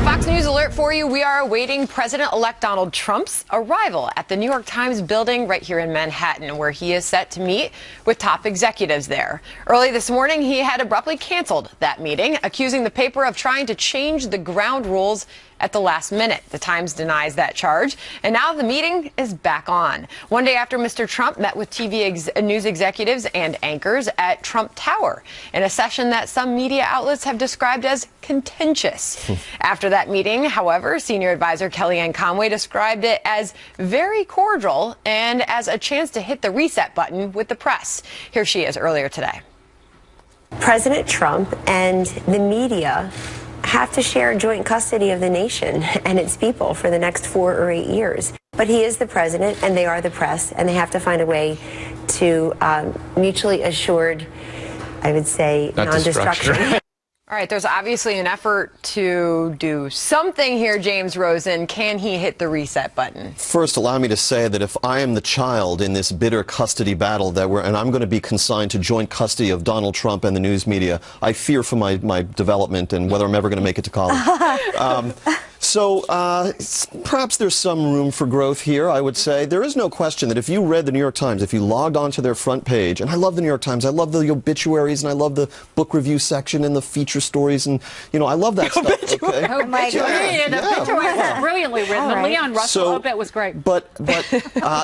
Fox News alert for you. We are awaiting President-elect Donald Trump's arrival at the New York Times building right here in Manhattan, where he is set to meet with top executives there. Early this morning, he had abruptly canceled that meeting, accusing the paper of trying to change the ground rules at the last minute. The Times denies that charge, and now the meeting is back on. One day after Mr. Trump met with TV news executives and anchors at Trump Tower in a session that some media outlets have described as contentious. After that meeting, however, senior advisor Kellyanne Conway described it as very cordial and as a chance to hit the reset button with the press. Here she is earlier today. President Trump and the media have to share joint custody of the nation and its people for the next 4 or 8 years. But he is the president and they are the press, and they have to find a way to mutually assured, I would say, non-destruction. All right, there's obviously an effort to do something here, James Rosen. Can he hit the reset button? First, allow me to say that if I am the child in this bitter custody battle and I'm going to be consigned to joint custody of Donald Trump and the news media, I fear for my development and whether I'm ever going to make it to college. So perhaps there's some room for growth here, I would say. There is no question that if you read the New York Times, if you logged onto their front page, and I love the New York Times, I love the obituaries, and I love the book review section and the feature stories, and, you know, I love that stuff. Okay? Oh my God. Obituaries are brilliantly written. The Leon Russell op-ed was great. But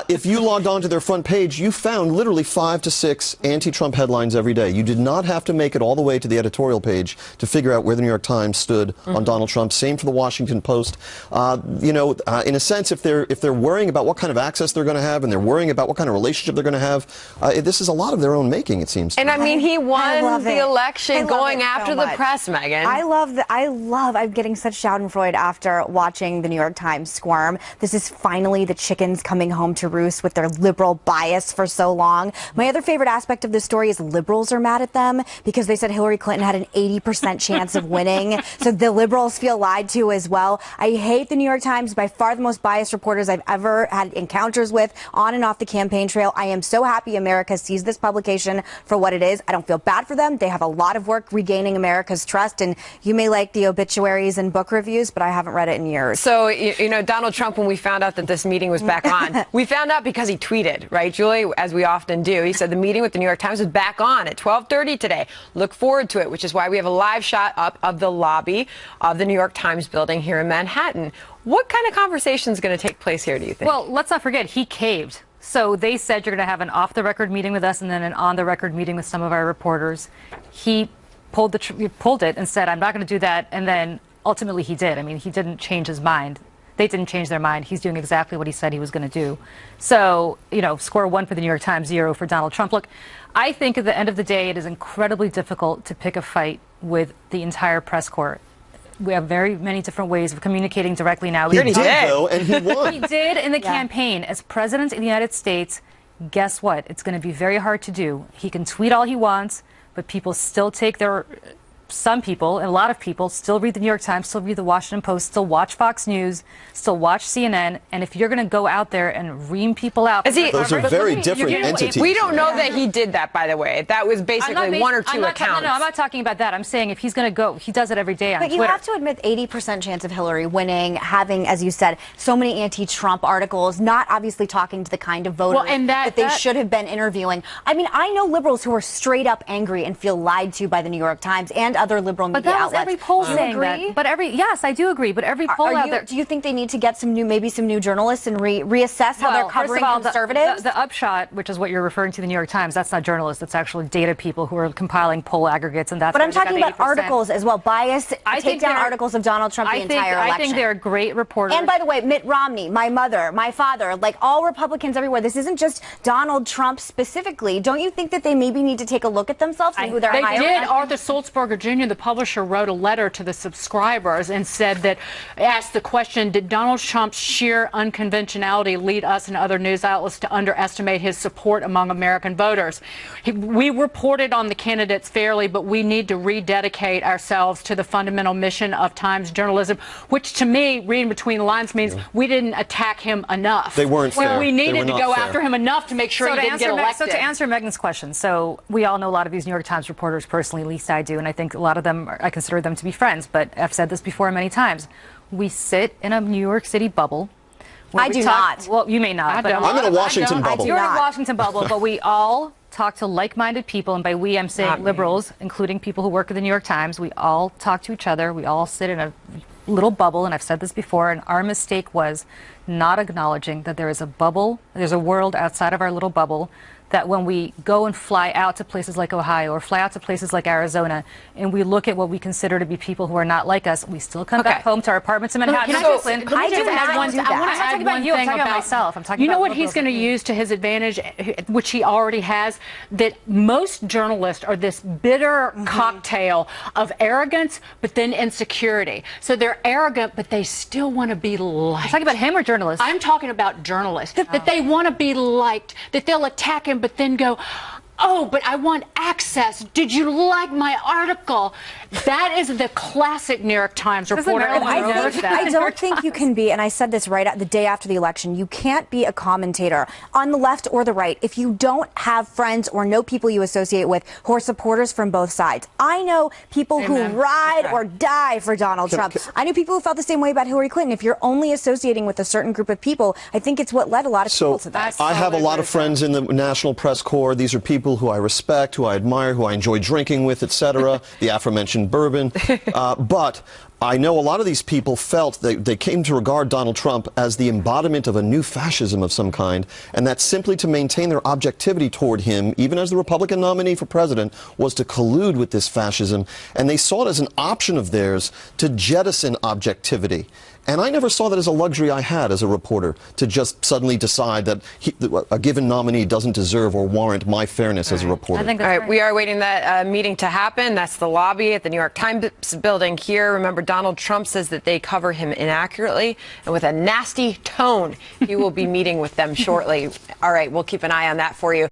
if you logged onto their front page, you found literally 5 to 6 anti-Trump headlines every day. You did not have to make it all the way to the editorial page to figure out where the New York Times stood on Donald Trump. Same for the Washington Post. You know, in a sense, if they're worrying about what kind of access they're going to have and they're worrying about what kind of relarelative they're going to have, this is a lot of their own making, it seems. And I mean, he won the election going after the press, Megan. I'm getting such schadenfreude after watching the New York Times squirm. This is finally the chickens coming home to roost with their liberal bias for so long. My other favorite aspect of this story is liberals are mad at them because they said Hillary Clinton had an 80% chance of winning. So the liberals feel lied to as well. I hate the New York Times, by far the most biased reporters I've ever had encounters with on and off the campaign trail. I am so happy America sees this publication for what it is. I don't feel bad for them. They have a lot of work regaining America's trust, and you may like the obituaries and book reviews, but I haven't read it in years. So, you know, Donald Trump, when we found out that this meeting was back on, we found out because he tweeted, right, Julie, as we often do. He said the meeting with the New York Times was back on at 12:30 today. Look forward to it, which is why we have a live shot up of the lobby of the New York Times building here in Manhattan. What kind of conversation is going to take place here, do you think? Well, let's not forget, he caved. So they said you're going to have an off-the-record meeting with us and then an on-the-record meeting with some of our reporters. He pulled it and said, I'm not going to do that. And then ultimately he did. I mean, he didn't change his mind. They didn't change their mind. He's doing exactly what he said he was going to do. So, you know, score 1 for the New York Times, 0 for Donald Trump. Look, I think at the end of the day, it is incredibly difficult to pick a fight with the entire press corps. We have very many different ways of communicating directly now. He did, though, and he won. He did in the campaign. As president of the United States, guess what? It's going to be very hard to do. He can tweet all he wants, but people still take their... Some people, and a lot of people, still read the New York Times, still read the Washington Post, still watch Fox News, still watch CNN. And if you're going to go out there and ream people out... Those are very different entities. We don't know that he did that, by the way. That was basically 1 or 2 accounts. No, I'm not talking about that. I'm saying if he's going to go, he does it every day on Twitter. But you have to admit 80% chance of Hillary winning, having, as you said, so many anti-Trump articles, not obviously talking to the kind of voters that they should have been interviewing. I mean, I know liberals who are straight up angry and feel lied to by the New York Times and other liberal media outlets. But every poll saying that. But yes, I do agree. But every poll out there. Do you think they need to get maybe some new journalists and reassess how they're covering conservatives? The upshot, which is what you're referring to, the New York Times, that's not journalists. That's actually data people who are compiling poll aggregates, and that's. But I'm talking about articles as well. Bias. Take down articles of Donald Trump the entire election. I think they're great reporters. And by the way, Mitt Romney, my mother, my father, like all Republicans everywhere. This isn't just Donald Trump specifically. Don't you think that they maybe need to take a look at themselves and who they're hiring? They did. Arthur Sulzberger Jr. Virginia, the publisher wrote a letter to the subscribers and said that, asked the question, did Donald Trump's sheer unconventionality lead us and other news outlets to underestimate his support among American voters? We reported on the candidates fairly, but we need to rededicate ourselves to the fundamental mission of Times journalism, which to me, reading between the lines, means we didn't attack him enough. They weren't fair. We needed to go fair. after him enough to make sure he didn't get elected. So to answer Megan's question, so we all know a lot of these New York Times reporters personally, at least I do, and I think a lot of them, I consider them to be friends, but I've said this before many times. We sit in a New York City bubble. I do not. Well, you may not. But I'm in a Washington bubble. You're in a Washington bubble, but we all talk to like-minded people, and by we, I'm saying Not me. liberals, including people who work at the New York Times. We all talk to each other. We all sit in a little bubble, and I've said this before, and our mistake was not acknowledging that there is a bubble, there's a world outside of our little bubble, that when we go and fly out to places like Ohio or fly out to places like Arizona, and we look at what we consider to be people who are not like us, we still come back home to our apartments in Manhattan. Can I just add one thing about myself. I'm talking you know about what he's going to use to his advantage, which he already has, that most journalists are this bitter cocktail of arrogance, but then insecurity. So they're arrogant, but they still want to be liked. I'm talking about him or journalists? I'm talking about journalists, that they want to be liked, that they'll attack him, but then go, oh, but I want access. Did you like my article? That is the classic New York Times reporter. I don't think you can be, and I said this right at the day after the election, you can't be a commentator on the left or the right if you don't have friends or know people you associate with who are supporters from both sides. I know people who ride or die for Donald Trump. I knew people who felt the same way about Hillary Clinton. If you're only associating with a certain group of people, I think it's what led a lot of people to that. I have a lot of friends in the National Press Corps. These are people who I respect, who I admire, who I enjoy drinking with, etc. The aforementioned bourbon. But I know a lot of these people felt they came to regard Donald Trump as the embodiment of a new fascism of some kind, and that simply to maintain their objectivity toward him, even as the Republican nominee for president, was to collude with this fascism, and they saw it as an option of theirs to jettison objectivity. And I never saw that as a luxury I had as a reporter, to just suddenly decide that a given nominee doesn't deserve or warrant my fairness as a reporter. I think All that's right, we are waiting that meeting to happen. That's the lobby at the New York Times building here. Remember, Donald Trump says that they cover him inaccurately, and with a nasty tone, he will be meeting with them shortly. All right, we'll keep an eye on that for you.